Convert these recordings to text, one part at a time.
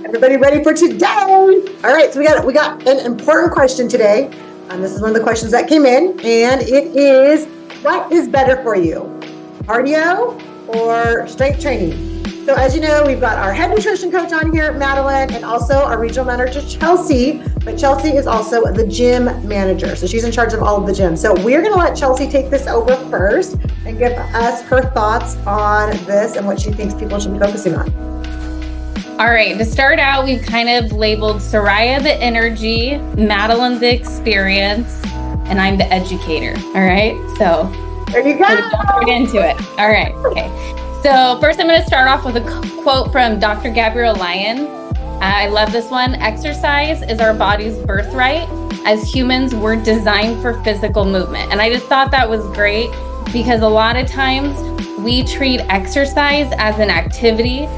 Everybody ready for today? All right, so we got an important question today. This is one of the questions that came in, and it is, what is better for you, cardio or strength training? So as you know, we've got our head nutrition coach on here, Madeline, and also our regional manager, Chelsea. But Chelsea is also the gym manager, so she's in charge of all of the gyms. So we're going to let Chelsea take this over first and give us her thoughts on this and what she thinks people should be focusing on. All right, to start out, we've kind of labeled Soraya the energy, Madeline the experience, and I'm the educator. All right, so there you go. Let's get into it. All right, okay. So first I'm going to start off with a quote from Dr. Gabrielle Lyon. I love this one. Exercise is our body's birthright. As humans, we're designed for physical movement. And I just thought that was great because a lot of times we treat exercise as an activity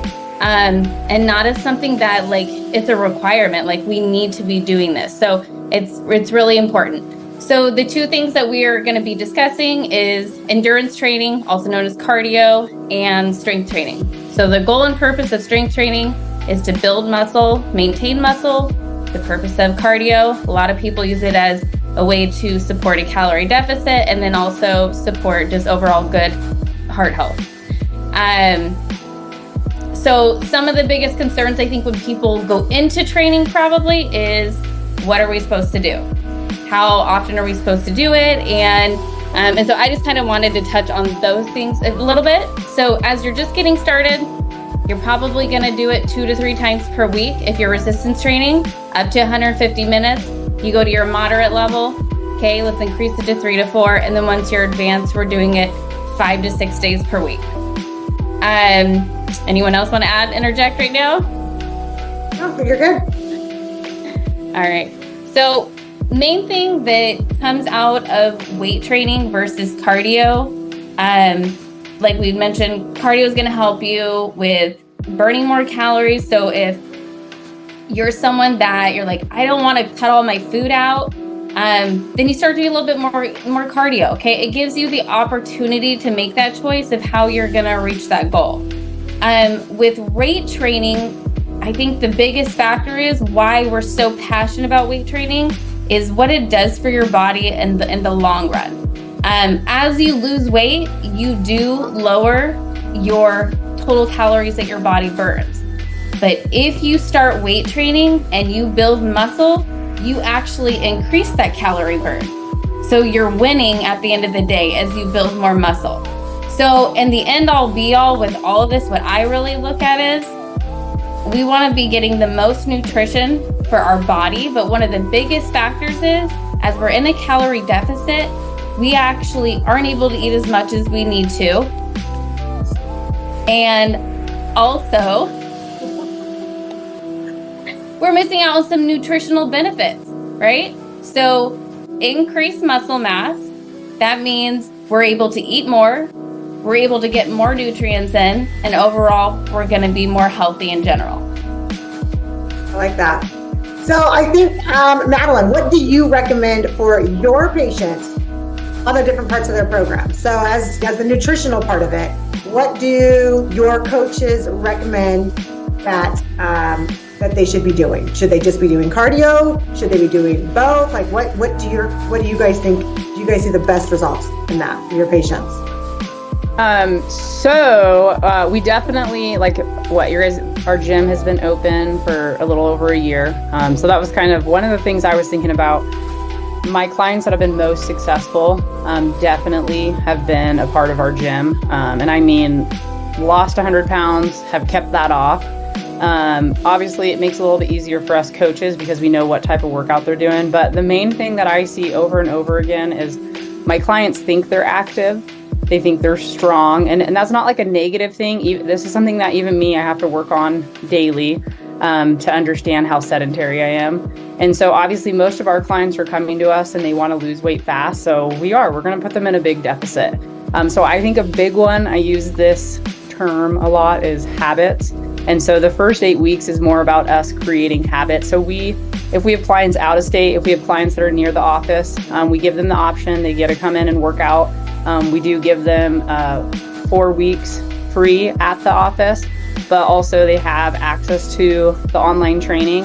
and not as something that like it's a requirement, like we need to be doing this. So it's really important. So the two things that we are going to be discussing is endurance training, also known as cardio, and strength training. So the goal and purpose of strength training is to build muscle, maintain muscle. The purpose of cardio, a lot of people use it as a way to support a calorie deficit and then also support just overall good heart health. So some of the biggest concerns I think when people go into training probably is, what are we supposed to do? How often are we supposed to do it? And so I just kind of wanted to touch on those things a little bit. So as you're just getting started, you're probably going to do it 2 to 3 times per week. If you're resistance training, up to 150 minutes. You go to your moderate level. Okay, let's increase it to 3 to 4. And then once you're advanced, we're doing it 5 to 6 days per week. Anyone else want to interject right now? No, you're good. All right. So main thing that comes out of weight training versus cardio, like we mentioned, cardio is going to help you with burning more calories. So if you're someone that you're like, I don't want to cut all my food out, then you start doing a little bit more cardio. Okay, it gives you the opportunity to make that choice of how you're going to reach that goal. With weight training, I think the biggest factor is why we're so passionate about weight training is what it does for your body in the long run. As you lose weight, you do lower your total calories that your body burns. But if you start weight training and you build muscle, you actually increase that calorie burn. So you're winning at the end of the day as you build more muscle. So in the end all be all with all of this, what I really look at is we want to be getting the most nutrition for our body. But one of the biggest factors is as we're in a calorie deficit, we actually aren't able to eat as much as we need to. And also, we're missing out on some nutritional benefits, right? So increased muscle mass, that means we're able to eat more, we're able to get more nutrients in, and overall, we're going to be more healthy in general. I like that. So I think, Madeline, what do you recommend for your patients on the different parts of their program? So as the nutritional part of it, what do your coaches recommend that they should be doing? Should they just be doing cardio? Should they be doing both? Like what do you guys think? Do you guys see the best results in that for your patients? We definitely our gym has been open for a little over a year. So that was kind of one of the things I was thinking about. My clients that have been most successful definitely have been a part of our gym. And I mean, lost 100 pounds, have kept that off. Obviously, it makes it a little bit easier for us coaches because we know what type of workout they're doing. But the main thing that I see over and over again is my clients think they're active. They think they're strong. And that's not like a negative thing. This is something that even me, I have to work on daily to understand how sedentary I am. And so obviously most of our clients are coming to us and they want to lose weight fast. So we're going to put them in a big deficit. So I think a big one, I use this term a lot, is habits. And so the first 8 weeks is more about us creating habits. So if we have clients out of state, if we have clients that are near the office, we give them the option. They get to come in and work out. We do give them 4 weeks free at the office. but also they have access to the online training.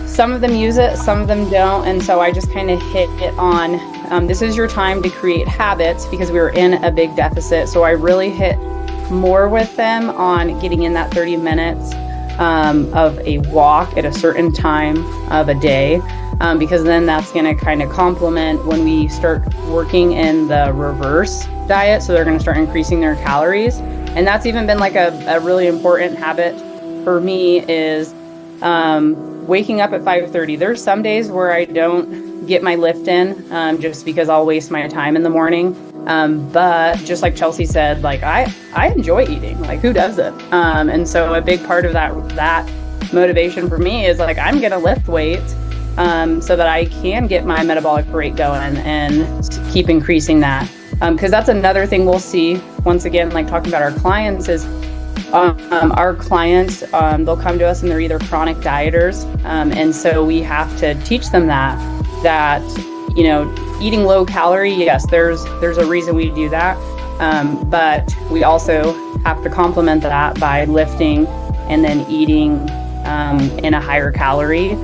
Some of them use it, some of them don't. And so I just kind of hit it on, this is your time to create habits, because we were in a big deficit. So I really hit more with them on getting in that 30 minutes of a walk at a certain time of a day, because then that's going to kind of complement when we start working in the reverse diet. So they're going to start increasing their calories. And that's even been like a really important habit for me is waking up at 5:30. There's some days where I don't get my lift in just because I'll waste my time in the morning. But just like Chelsea said, like I enjoy eating, like who doesn't? And so a big part of that motivation for me is like, I'm going to lift weights so that I can get my metabolic rate going and keep increasing that. Because that's another thing we'll see once again, like talking about our clients is our clients, they'll come to us and they're either chronic dieters. And so we have to teach them that, you know, eating low calorie, yes, there's a reason we do that. But we also have to complement that by lifting and then eating in a higher calorie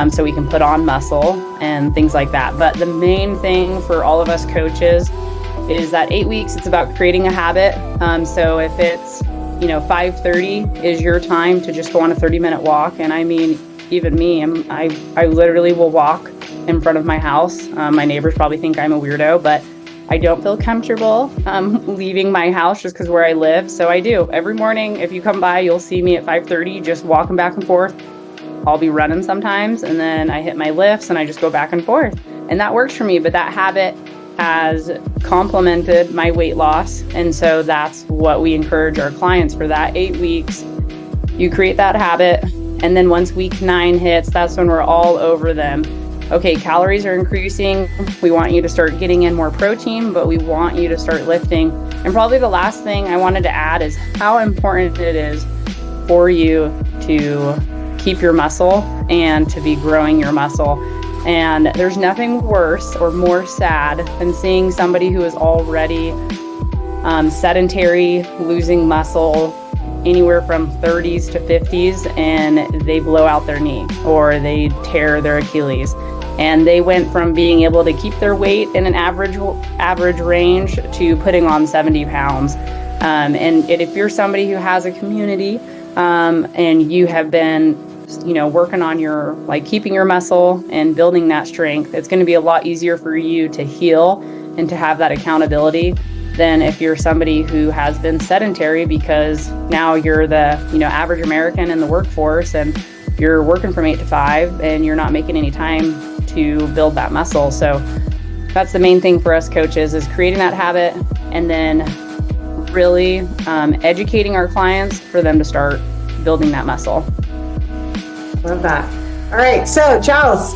so we can put on muscle and things like that. But the main thing for all of us coaches is that 8 weeks, it's about creating a habit. So if it's, you know, 5:30 is your time to just go on a 30-minute walk. And I mean, even me, I literally will walk in front of my house. My neighbors probably think I'm a weirdo, but I don't feel comfortable leaving my house just because where I live. So I do. Every morning, if you come by, you'll see me at 5:30 just walking back and forth. I'll be running sometimes, and then I hit my lifts and I just go back and forth. And that works for me, but that habit has complemented my weight loss. And so that's what we encourage our clients for that 8 weeks. You create that habit. And then once week 9 hits, that's when we're all over them. Okay, calories are increasing. We want you to start getting in more protein, but we want you to start lifting. And probably the last thing I wanted to add is how important it is for you to keep your muscle and to be growing your muscle. And there's nothing worse or more sad than seeing somebody who is already sedentary, losing muscle, anywhere from 30s to 50s, and they blow out their knee or they tear their Achilles. And they went from being able to keep their weight in an average range to putting on 70 pounds. And if you're somebody who has a community and you have been, you know, working on your, like keeping your muscle and building that strength, it's going to be a lot easier for you to heal and to have that accountability than if you're somebody who has been sedentary, because now you're the, you know, average American in the workforce and you're working from 8 to 5 and you're not making any time to build that muscle. So that's the main thing for us coaches, is creating that habit and then really educating our clients for them to start building that muscle. Love that. All right. So Charles,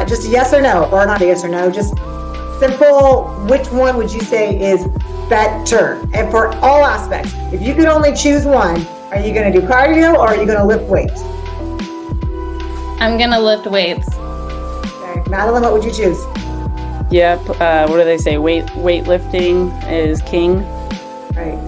just a yes or no, or not a yes or no, just simple. Which one would you say is better? And for all aspects, if you could only choose one, are you going to do cardio or are you going to lift weights? I'm going to lift weights. Okay. Madeline, what would you choose? Yep. What do they say? Weightlifting is king. Right.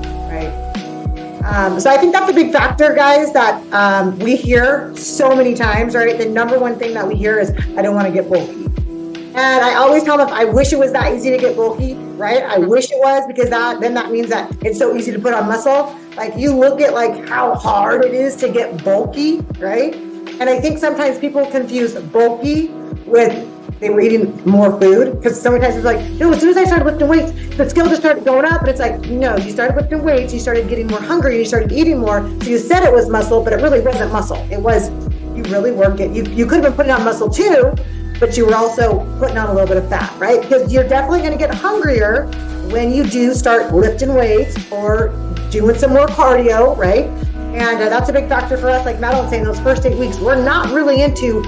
So I think that's a big factor, guys, that we hear so many times, right? The number one thing that we hear is, I don't want to get bulky. And I always tell them, I wish it was that easy to get bulky, right? I wish it was, because then that means that it's so easy to put on muscle. Like, you look at like how hard it is to get bulky, right? And I think sometimes people confuse bulky with they were eating more food, because sometimes it's like, no, as soon as I started lifting weights, the scale just started going up. And it's like, no, you started lifting weights, you started getting more hungry, you started eating more. So you said it was muscle, but it really wasn't muscle. It was, you really worked it. You could have been putting on muscle too, but you were also putting on a little bit of fat, right? Because you're definitely going to get hungrier when you do start lifting weights or doing some more cardio, right? And that's a big factor for us. Like Madeline was saying, those first 8 weeks, we're not really into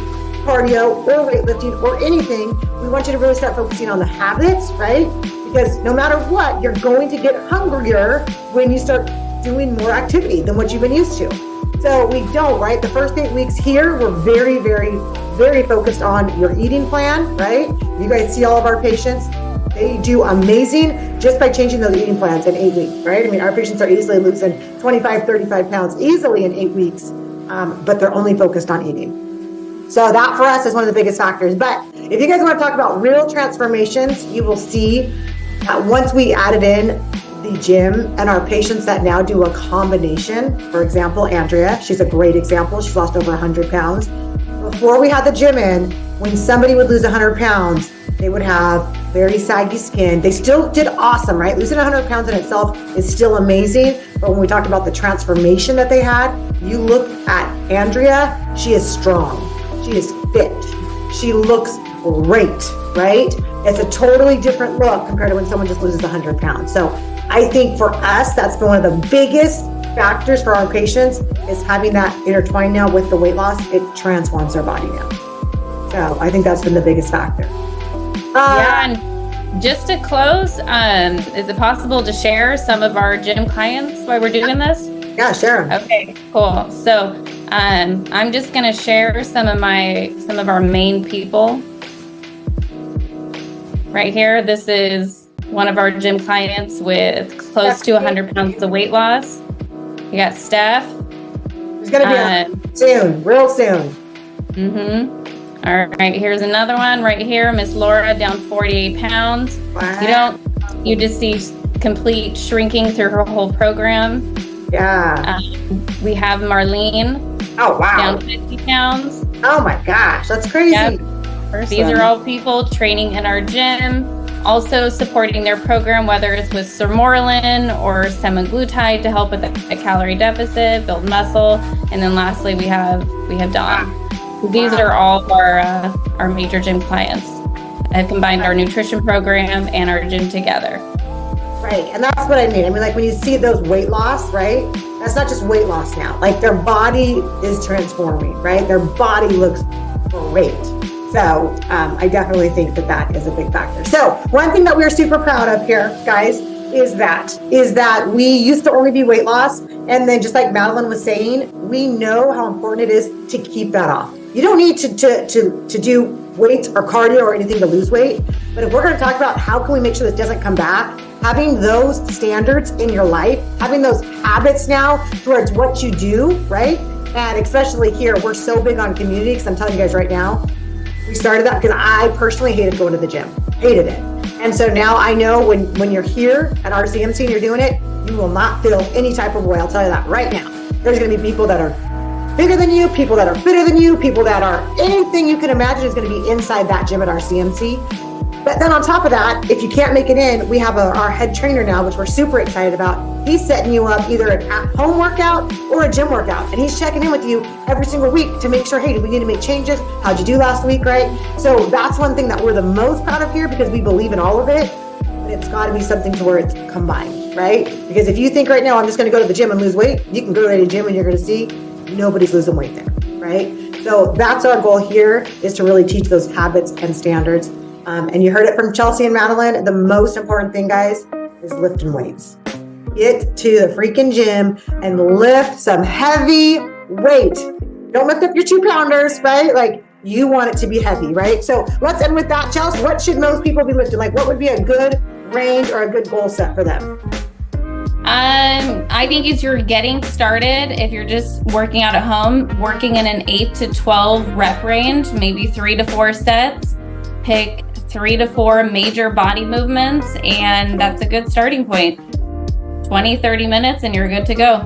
cardio or weightlifting or anything. We want you to really start focusing on the habits, right? Because no matter what, you're going to get hungrier when you start doing more activity than what you've been used to. So we don't, right? The first 8 weeks here, we're very focused on your eating plan, right? You guys see all of our patients. They do amazing just by changing those eating plans in 8 weeks, right? I mean, our patients are easily losing 25, 35 pounds easily in 8 weeks, but they're only focused on eating. So that for us is one of the biggest factors. But if you guys want to talk about real transformations, you will see that once we added in the gym and our patients that now do a combination, for example, Andrea, she's a great example. She's lost over 100 pounds. Before we had the gym in, when somebody would lose 100 pounds, they would have very saggy skin. They still did awesome, right? Losing 100 pounds in itself is still amazing. But when we talked about the transformation that they had, you look at Andrea, she is strong. She is fit. She looks great, right? It's a totally different look compared to when someone just loses 100 pounds. So I think for us, that's been one of the biggest factors for our patients is having that intertwined now with the weight loss. It transforms their body now. So I think that's been the biggest factor. Yeah, and just to close, is it possible to share some of our gym clients while we're doing this? Yeah, share them. Okay, cool. So I'm just going to share some of our main people right here. This is one of our gym clients with close to 100 pounds of weight loss. You got Steph. It's going to be soon, real soon. Mm-hmm. All right, here's another one right here. Miss Laura down 48 pounds. Wow. You just see complete shrinking through her whole program. Yeah. We have Marlene. Oh, wow. Down 50 pounds. Oh my gosh, that's crazy. Yep. These are all people training in our gym, also supporting their program, whether it's with sermorelin or semaglutide to help with a calorie deficit, build muscle. And then lastly, we have Dawn. These are all of our major gym clients. I've combined our nutrition program and our gym together. Right, and that's what I mean. I mean, like when you see those weight loss, right? That's not just weight loss now. Like their body is transforming, right? Their body looks great. So I definitely think that is a big factor. So one thing that we're super proud of here, guys, is that we used to only be weight loss. And then just like Madeline was saying, we know how important it is to keep that off. You don't need to do weights or cardio or anything to lose weight. But if we're going to talk about how can we make sure this doesn't come back, having those standards in your life, having those habits now towards what you do, right? And especially here, we're so big on community because I'm telling you guys right now, we started that because I personally hated going to the gym, hated it. And so now I know when you're here at RCMC and you're doing it, you will not feel any type of way. I'll tell you that right now. There's going to be people that are bigger than you, people that are fitter than you, people that are anything you can imagine is going to be inside that gym at RCMC. But then on top of that, if you can't make it in, we have our head trainer now, which we're super excited about. He's setting you up either an at-home workout or a gym workout. And he's checking in with you every single week to make sure, hey, do we need to make changes? How'd you do last week, right? So that's one thing that we're the most proud of here because we believe in all of it. But it's got to be something to where it's combined, right? Because if you think right now, I'm just going to go to the gym and lose weight, you can go to the gym and you're going to see nobody's losing weight there, right? So that's our goal here is to really teach those habits and standards. And you heard it from Chelsea and Madeline. The most important thing, guys, is lifting weights. Get to the freaking gym and lift some heavy weight. Don't lift up your 2-pounders, right? Like you want it to be heavy, right? So let's end with that, Chelsea. What should most people be lifting? Like what would be a good range or a good goal set for them? I think as you're getting started, if you're just working out at home, working in an 8 to 12 rep range, maybe 3 to 4 sets, pick 3 to 4 major body movements, and that's a good starting point. 20, 30 minutes and you're good to go.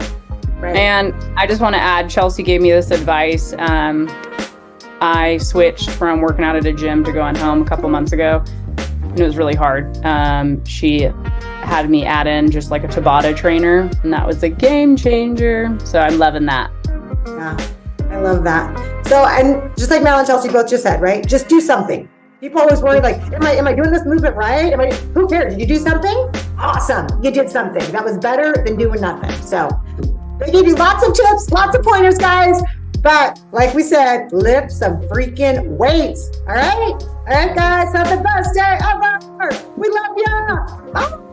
Right. And I just want to add, Chelsea gave me this advice. I switched from working out at a gym to going home a couple months ago, and it was really hard. She had me add in just like a Tabata trainer, and that was a game changer. So I'm loving that. Yeah, I love that. So, and just like Mel and Chelsea both just said, right? Just do something. People always worry like, am I doing this movement right? Who cares? Did you do something? Awesome. You did something. That was better than doing nothing. So they gave you lots of tips, lots of pointers, guys. But like we said, lift some freaking weights. All right? All right, guys. Have the best day ever. We love ya. Bye.